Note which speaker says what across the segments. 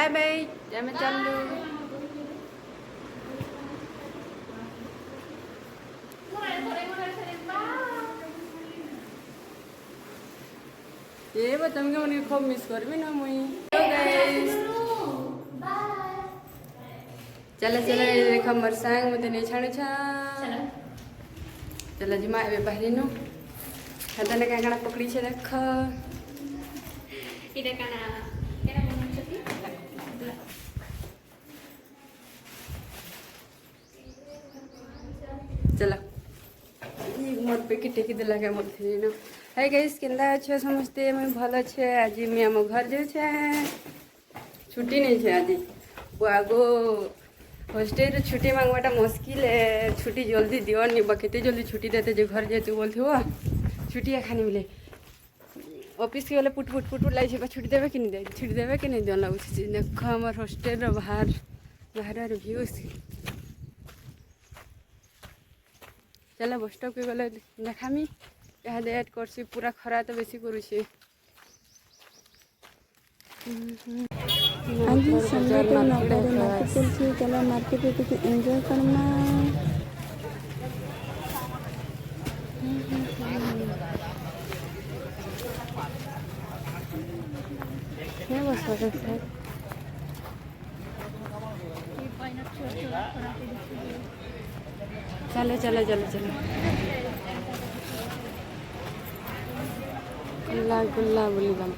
Speaker 1: bye bye आम चलू ये तुमके मैंने खूब मिस करबी ना मुई चला चला देख मोर सांग मत नहीं छाड़ चला जी माँ बाहरी नु हाथ क्या क्या पकड़ी से देख चला मोर पे टेकी देला क्या मत ना हाय गाइस केंदा अच्छे समझते मैं भल अच्छे आज मैं आम घर जे छुट्टी नहीं छे आज वो आगो हॉस्टेल छुट्टी मांगवाटा मुश्किल है छुट्टी जल्दी दियो नहीं बकेते जल्दी छुट्टी देते जो घर जेतु बोलते हो छुट्टी खानी मिले ऑफिस के गले पुट पुट पुट पुट लगे छुट्टी देवे कि नहीं दे छुट्टी देवे कि नहीं दिया लगुच देख आम हॉस्टेल बाहर बाहर भ्यूज चलो बस स्टॉप के गले देखामी यहाँ एड करसी पूरा खरा तो बेसी करुचे
Speaker 2: आज संडे को 9 बजे मार्केट चलती चलो मार्केट में कुछ एंजॉय करना
Speaker 1: चलो चलो चलो चलो गुल्ला गुल्ला बोली दम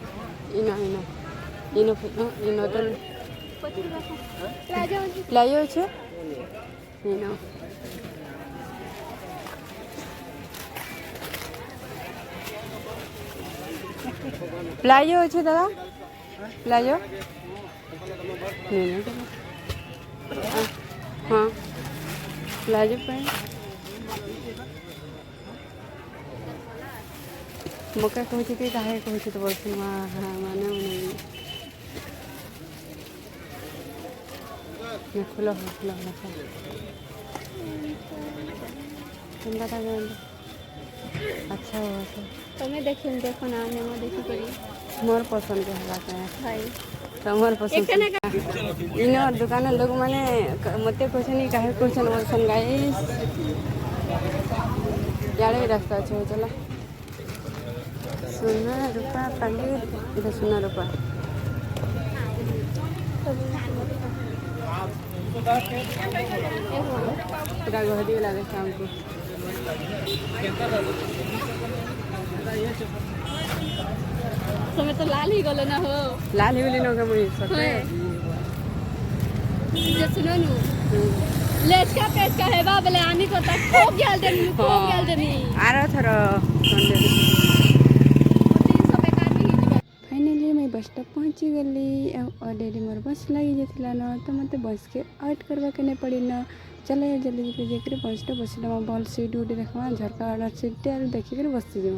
Speaker 1: इनो इनो इनो इनो तो प्लायो छे इनो प्लायो छे दादा प्लायो हाँ प्लाजो पैंट मका कहूँ कि कहे कहूँ तो बोलती हाँ माने खुला हो खुला अच्छा हो
Speaker 2: तुम्हें देखी देखो ना मैं देखी करी
Speaker 1: मोर पसंद के हवा भाई तमर पसंद इन दुकान लोग माने मत क्वेश्चन कहे क्वेश्चन बोलसन गाइस यारे भी रास्ता अच्छे चला सोना रूपा पांडे इधर सोना रूपा पूरा गहरी लगे शाम को
Speaker 2: समय तो लाल ही गलो ना हो
Speaker 1: लाल ही बोली नौका मुझे सके
Speaker 2: जे सुनो नु लेच का पेच का है बाबले आनी को तक खूब गेल देनी
Speaker 1: आरो थरो संडे
Speaker 2: फाइनली मैं बस स्टॉप पहुंची गली ऑलरेडी मोर बस लगी जाता न तो मत बस के वेट करवा के नहीं पड़ी न चलो जल्दी जल्दी जाकर बस स्टॉप बस भल सीट उठ देखा झरका सीट देखिक बसी जा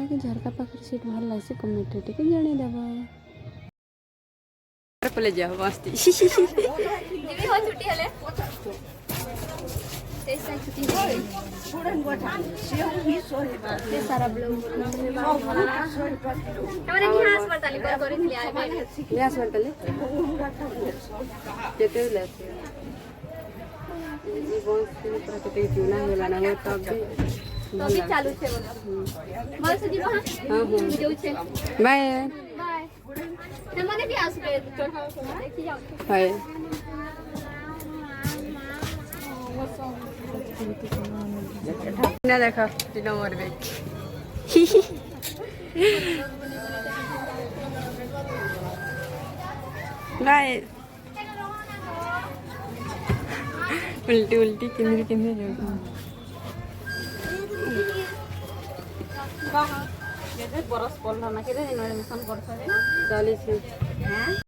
Speaker 2: कि झरका पाखे सीट भल लगे कमेंट टे जनईदेव
Speaker 1: पले जाओ मस्ती
Speaker 2: सारा ब्लॉग चालू छे बोलो से जीवा हां वीडियो छे
Speaker 1: बाय
Speaker 2: बाय हमने भी आस पे चढ़ाओ को देखि जाओ
Speaker 1: हाय ना देखो तीनों मोर देख बाय उल्टी उल्टी किंदरी किंदरी जो बरस पड़ना ना के एडमिशन कर 40